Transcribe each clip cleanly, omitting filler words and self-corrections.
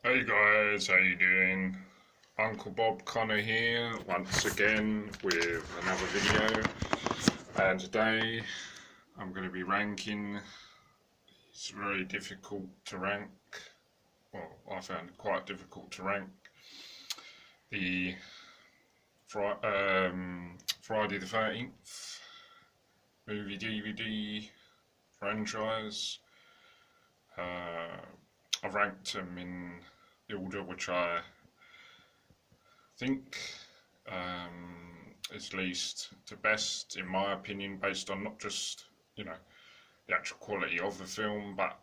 Hey guys, how you doing? Uncle Bob Connor here, once again with another video. And today I'm going to be ranking. It's very difficult to rank. Well, I found it quite difficult to rank the Friday the 13th movie DVD franchise. I've ranked them in the order which I think is least to best, in my opinion, based on not just the actual quality of the film, but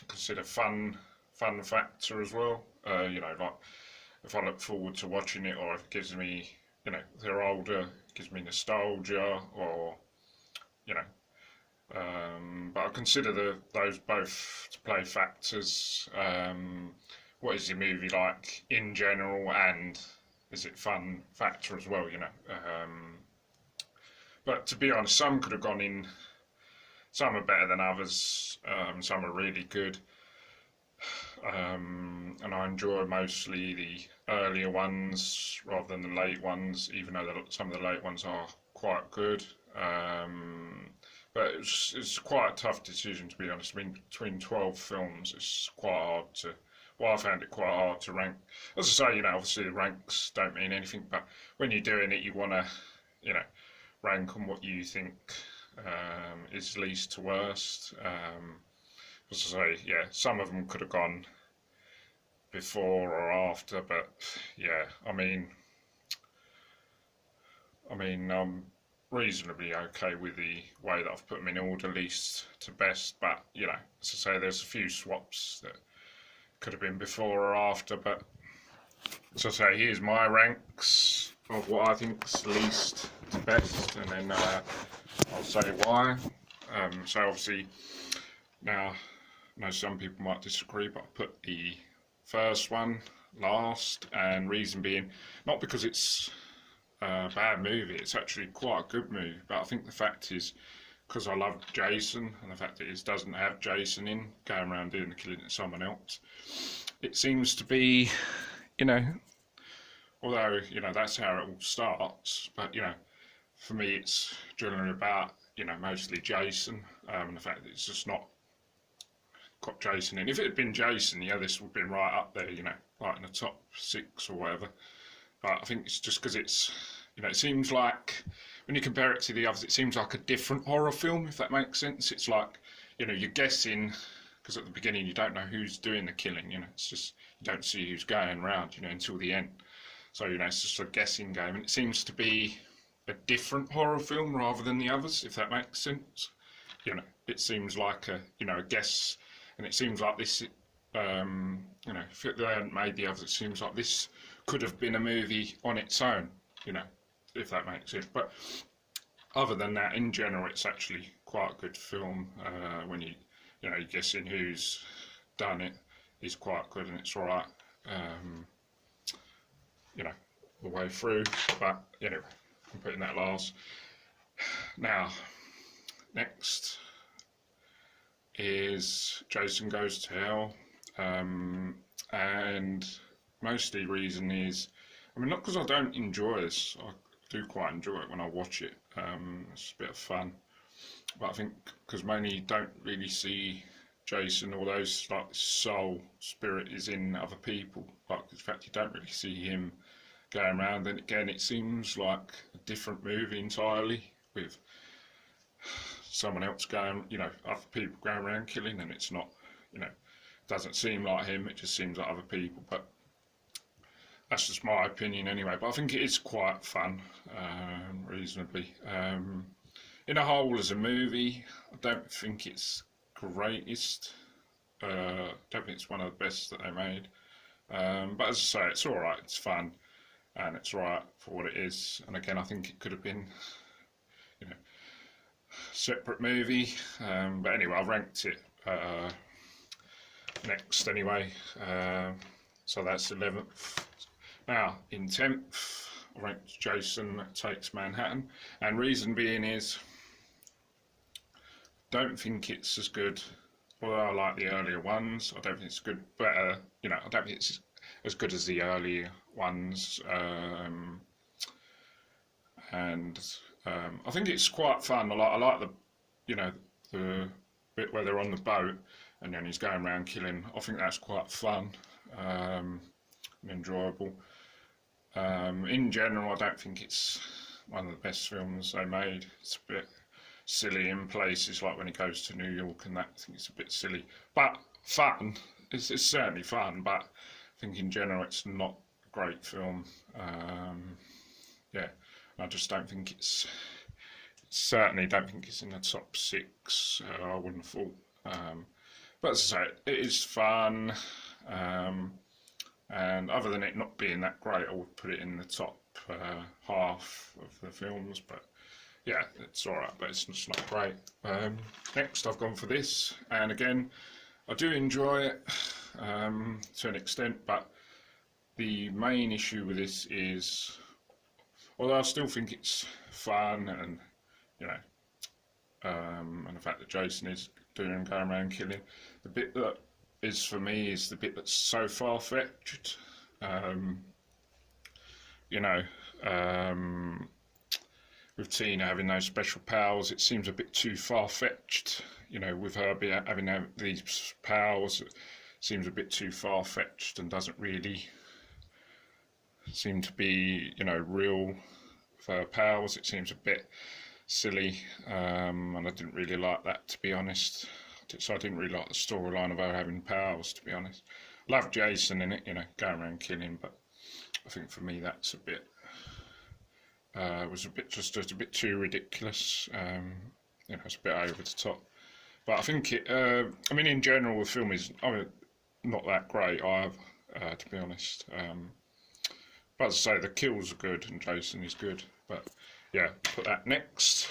consider fun factor as well. Like if I look forward to watching it, or if it gives me, if they're older, it gives me nostalgia, or but I consider those both to play factors. What is the movie like in general, and is it fun factor as well? But to be honest, some could have gone in. Some are better than others. Some are really good, and I enjoy mostly the earlier ones rather than the late ones, even though some of the late ones are quite good. But it's quite a tough decision, to be honest. I mean, between 12 films, it's quite hard to. Well, I found it quite hard to rank. As I say, obviously the ranks don't mean anything, but when you're doing it, you want to, rank on what you think is least to worst. As I say, yeah, some of them could have gone before or after, but yeah, I mean, I'm reasonably okay with the way that I've put them in order, least to best. But as I say, there's a few swaps that could have been before or after. But as I say, here's my ranks of what I think's least to best, and then I'll say why. So obviously, now I know some people might disagree, but I put the first one last, and reason being not because it's a bad movie, it's actually quite a good movie, but I think the fact is because I love Jason, and the fact that it doesn't have Jason in, going around doing the killing to someone else, it seems to be, although, that's how it all starts, but, for me it's generally about, mostly Jason, and the fact that it's just not got Jason in. If it had been Jason, this would have been right up there, like in the top 6 or whatever. But I think it's just because it's, it seems like, when you compare it to the others, it seems like a different horror film, if that makes sense. It's like, you're guessing, because at the beginning you don't know who's doing the killing, it's just, you don't see who's going around, until the end. So, it's just a guessing game, and it seems to be a different horror film rather than the others, if that makes sense. It seems like a guess, and it seems like this, if they hadn't made the others, it seems like this could have been a movie on its own, if that makes sense. But other than that, in general, it's actually quite a good film. When you're guessing who's done it is quite good, and it's alright, the way through. But anyway, I'm putting that last. Now, next is Jason Goes to Hell, and mostly reason is, not because I don't enjoy this, I do quite enjoy it when I watch it, it's a bit of fun, but I think because mainly you don't really see Jason, or those, like, soul spirit is in other people, like, in fact you don't really see him going around, and again it seems like a different movie entirely, with someone else going, other people going around killing, and it's not, doesn't seem like him, it just seems like other people. But that's just my opinion anyway. But I think it is quite fun, reasonably. In a whole, as a movie, I don't think it's greatest. I don't think it's one of the best that they made. But as I say, it's alright, it's fun, and it's right for what it is. And again, I think it could have been, separate movie. But anyway, I've ranked it next anyway. So that's 11th. Now, in 10th, I ranked Jason Takes Manhattan, and reason being is, don't think it's as good although I like the earlier ones, I don't think it's good. Better, you know, I don't think it's as good as the earlier ones. And I think it's quite fun. I like the, you know, the bit where they're on the boat and then he's going around killing. I think that's quite fun and enjoyable. In general, I don't think it's one of the best films they made. It's a bit silly in places, like when he goes to New York and that. I think it's a bit silly, but fun. It's certainly fun, but I think in general it's not a great film. Yeah, I just don't think certainly don't think it's in the top 6. I wouldn't have thought. But as I say, it is fun. And other than it not being that great, I would put it in the top half of the films. But yeah, it's alright, but it's just not great. Next, I've gone for this, and again, I do enjoy it to an extent, but the main issue with this is, although I still think it's fun, and you know, and the fact that Jason is going around killing, the bit that is for me is the bit that's so far-fetched. You know, with Tina having those special powers, it seems a bit too far-fetched. You know, with her having these powers, it seems a bit too far-fetched and doesn't really seem to be, you know, real with her powers. It seems a bit silly, and I didn't really like that, to be honest. So I didn't really like the storyline of her having powers, to be honest. Love Jason in it, you know, going around killing, but I think for me that's a bit was a bit just a bit too ridiculous. You know, it's a bit over the top. But I think it. I mean, in general, the film is not that great either, to be honest. But as I say, the kills are good and Jason is good. But yeah, put that next.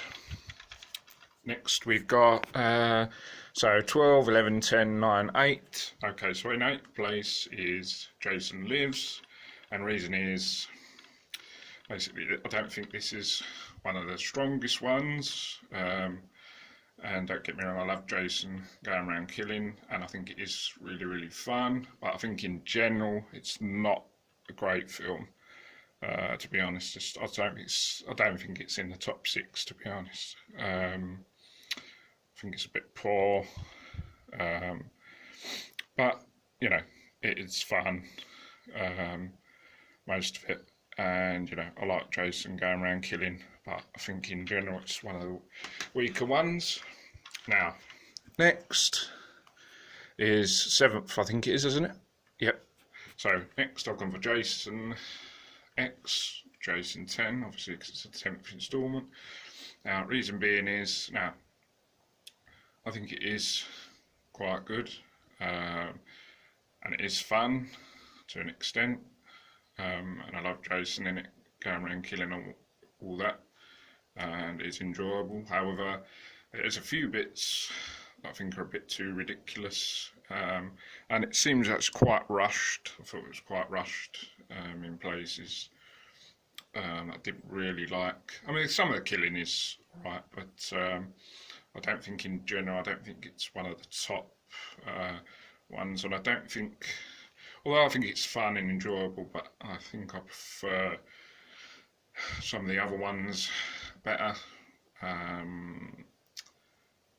Next we've got so 12, 11, 10, 9, 8. Okay, so in 8th place is Jason Lives, and reason is basically I don't think this is one of the strongest ones. And don't get me wrong, I love Jason going around killing, and I think it is really, really fun. But I think in general, it's not a great film. To be honest, I don't think it's in the top 6. To be honest, I think it's a bit poor. But you know, it is fun, most of it, and you know, I like Jason going around killing. But I think in general it's one of the weaker ones. Now, next is 7th, I think it is, isn't it? Yep. So next I've gone for Jason X, Jason 10, obviously because it's the 10th instalment. Now, reason being is, now, I think it is quite good, and it is fun to an extent, and I love Jason in it, going around killing all that. And it's enjoyable. However, there's a few bits that I think are a bit too ridiculous, and it seems that's quite rushed. I thought it was quite rushed in places. I didn't really like. I mean, some of the killing is right, but I don't think in general. I don't think it's one of the top ones, and I don't think. Although I think it's fun and enjoyable, but I think I prefer some of the other ones better.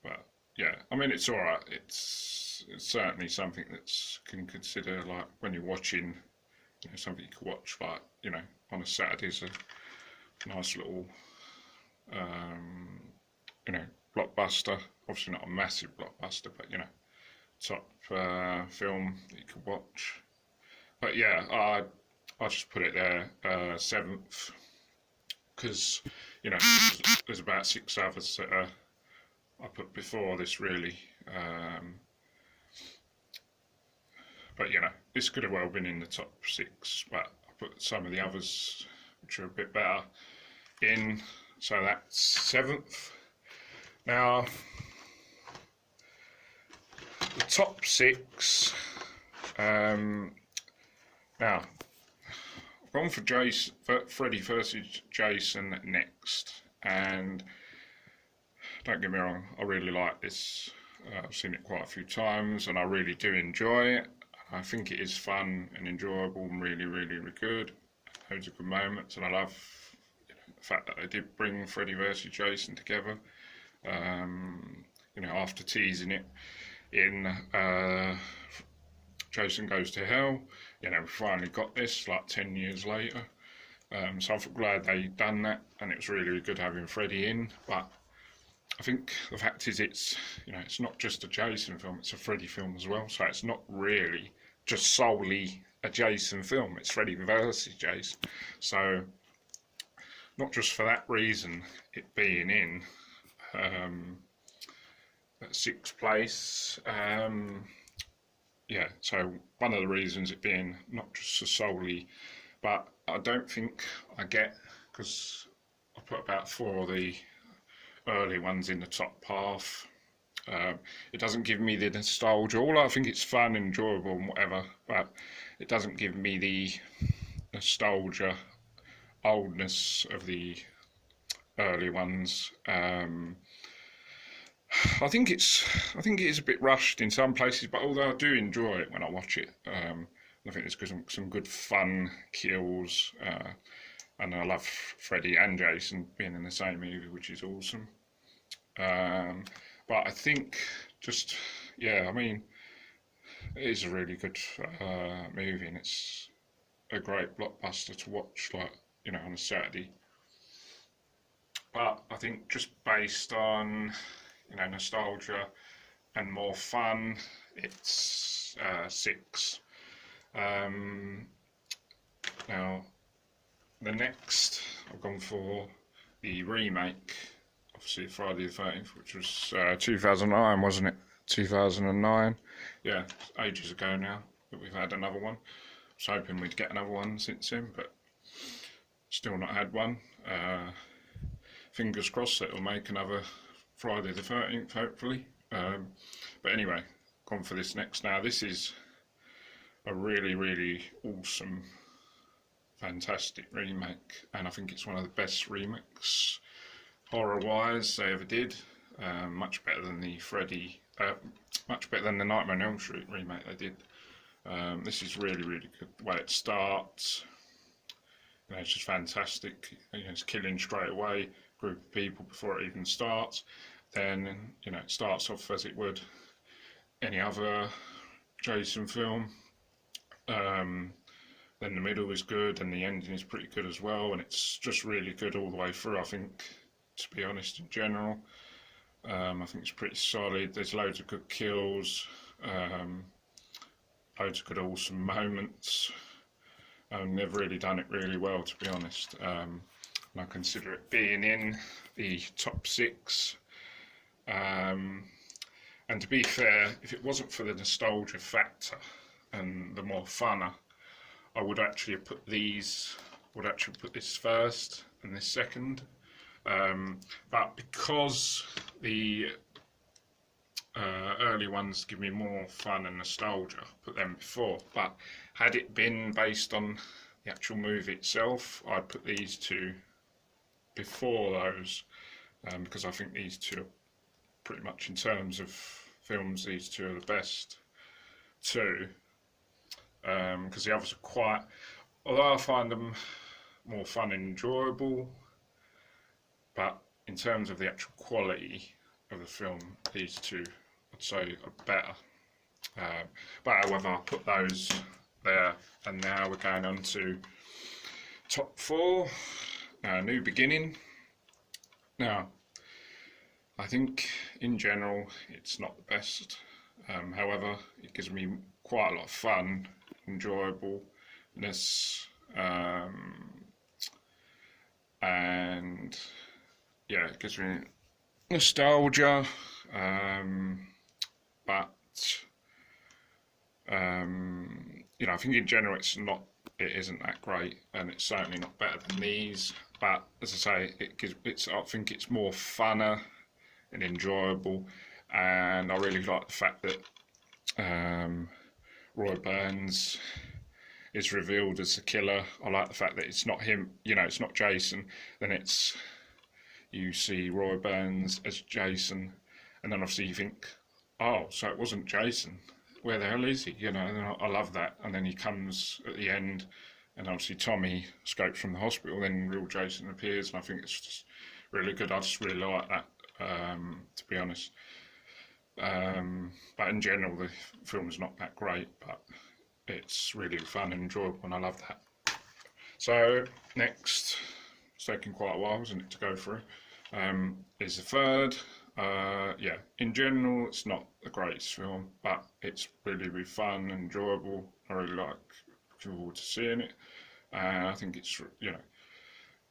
But yeah, I mean, it's alright. It's certainly something that's can consider, like when you're watching, you know, something you could watch, like, you know, on a Saturday, is a nice little you know, blockbuster. Obviously not a massive blockbuster, but you know, top film that you could watch. But yeah, I just put it there 7th, because you know, there's about 6 others that I put before this, really. But you know, this could have well been in the top 6, but I put some of the others which are a bit better in, so that's 7th. Now, the top 6. Now, I've gone for Freddy versus Jason next, and don't get me wrong, I really like this I've seen it quite a few times, and I really do enjoy it. I think it is fun and enjoyable and really, really, really good. Loads of good moments, and I love the fact that they did bring Freddy versus Jason together. After teasing it in Jason Goes to Hell, we finally got this like 10 years later. So I'm glad they done that, and it was really, really good having Freddy in. But I think the fact is, it's not just a Jason film; it's a Freddy film as well. So it's not really just solely a Jason film. It's Freddy versus Jason. So not just for that reason, it being in at sixth place. So one of the reasons it being not just solely, but I don't think I get, because I put about 4 of the early ones in the top half. It doesn't give me the nostalgia. All I think it's fun and enjoyable and whatever, but it doesn't give me the nostalgia, oldness of the early ones. I think it is a bit rushed in some places, but although I do enjoy it when I watch it, I think there's some good fun kills, and I love Freddy and Jason being in the same movie, which is awesome. But I think it is a really good movie, and it's a great blockbuster to watch, on a Saturday. But I think just based on nostalgia and more fun, it's 6. Now, the next I've gone for the remake, obviously Friday the 13th, which was 2009, wasn't it? 2009. Yeah, ages ago now that we've had another one. I was hoping we'd get another one since then, but still not had one. Fingers crossed that it'll make another Friday the 13th, hopefully. But anyway, gone for this next now. This is a really, really awesome, fantastic remake, and I think it's one of the best remakes, horror-wise, they ever did. Much better than the Nightmare on Elm Street remake they did. This is really, really good. The way it starts, it's just fantastic. It's killing straight away, group of people before it even starts. Then, it starts off as it would any other Jason film. Then the middle is good, and the ending is pretty good as well, and it's just really good all the way through, I think, to be honest, in general. I think it's pretty solid. There's loads of good kills, loads of good awesome moments, and they've really done it really well, to be honest. And I consider it being in the top 6. And to be fair, if it wasn't for the nostalgia factor and the more funner, I would actually have put this first and this second. But because the early ones give me more fun and nostalgia, I put them before. But had it been based on the actual movie itself, I'd put these 2 before those, because I think these 2 are pretty much, in terms of films, these 2 are the best 2. Because the others are although I find them more fun and enjoyable, but in terms of the actual quality of the film, these 2 I'd say are better. But however, I'll put those there, and now we're going on to top 4, New Beginning. Now, I think in general it's not the best. However, it gives me quite a lot of fun, enjoyableness, and it gives me nostalgia. But I think in general it isn't that great, and it's certainly not better than these. But as I say, I think it's more funner and enjoyable, and I really like the fact that Roy Burns is revealed as the killer. I like the fact that it's not him, it's not Jason. Then you see Roy Burns as Jason, and then obviously you think, oh, so it wasn't Jason. Where the hell is he? You know, and I love that. And then he comes at the end, and obviously Tommy escapes from the hospital. Then real Jason appears, and I think it's just really good. I just really like that, to be honest. But in general, the film's not that great, but it's really fun and enjoyable, and I love that. So next, it's taken quite a while, isn't it, to go through, is the third. Yeah, in general, it's not the greatest film, but it's really, really fun and enjoyable. I really looking forward to seeing it. And I think it's, you know,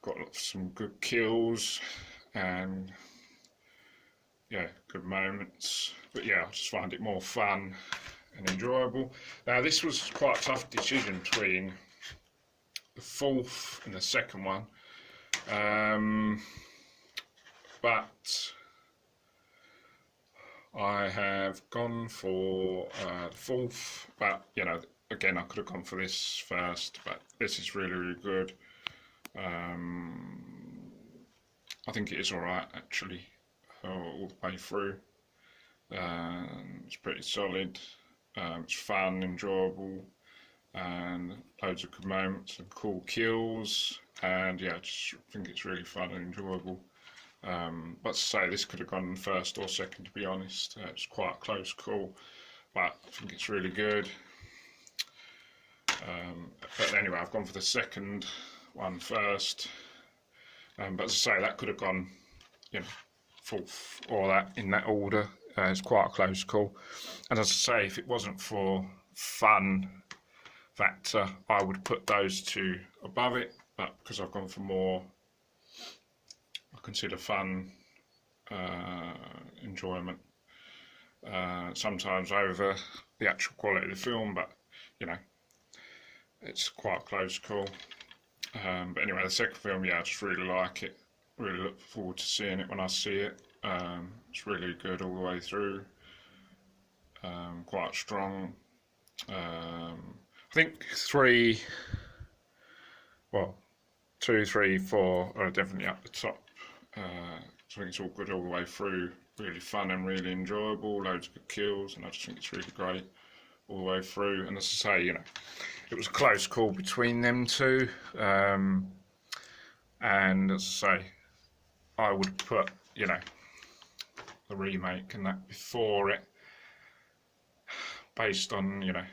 got some good kills and, yeah, good moments. But yeah, I just find it more fun and enjoyable. Now, this was quite a tough decision between the fourth and the second one. But I have gone for the fourth, but you know, again, I could have gone for this first, but this is really, really good. I think it is alright, actually, all the way through. It's pretty solid, it's fun, enjoyable, and loads of good moments and cool kills, and yeah, I just think it's really fun and enjoyable. But to say, this could have gone first or second, to be honest. It's quite a close call, but I think it's really good. But anyway, I've gone for the second one first. But as I say, that could have gone, you know, fourth or that in that order. It's quite a close call. And as I say, if it wasn't for fun factor, I would put those two above it. But because I've gone for more, I consider fun, enjoyment, sometimes over the actual quality of the film, but you know, it's quite a close call. But anyway, the second film, yeah, I just really like it. Really look forward to seeing it when I see it. It's really good all the way through. Quite strong. I think 2, 3, 4 are definitely up the top. So I think it's all good all the way through. Really fun and really enjoyable. Loads of good kills, and I just think it's really great all the way through. And as I say, you know, it was a close call between them two. And as I say, I would put, you know, the remake and that before it, based on, you know,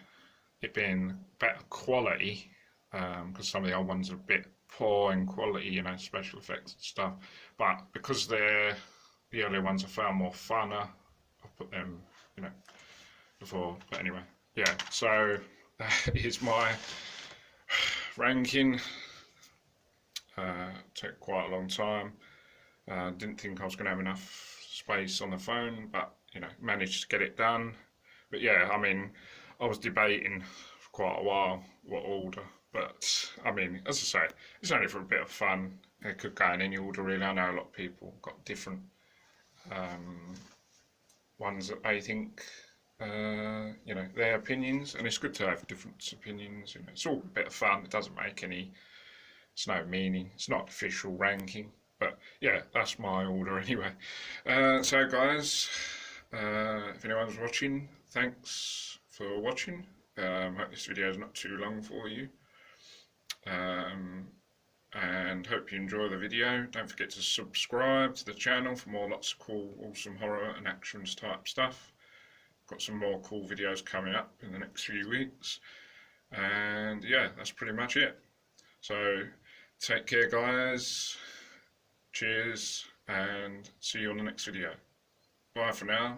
it being better quality, because some of the old ones are a bit poor in quality, you know, special effects and stuff. But because the earlier ones I found more funner, I've put them, you know, before. But anyway, yeah, so that is my ranking. Took quite a long time. Didn't think I was going to have enough space on the phone, but you know, managed to get it done. But yeah, I mean, I was debating for quite a while what order, but I mean, as I say, it's only for a bit of fun. It could go in any order, really. I know a lot of people got different ones that they think, you know, their opinions, and it's good to have different opinions. You know, it's all a bit of fun. It doesn't make any, it's no meaning. It's not official ranking, but yeah, that's my order anyway. So guys, if anyone's watching, thanks for watching. Hope this video is not too long for you. And hope you enjoy the video. Don't forget to subscribe to the channel for more lots of cool, awesome horror and actions type stuff. Got some more cool videos coming up in the next few weeks. And yeah, that's pretty much it. So take care guys, cheers, and see you on the next video. Bye for now.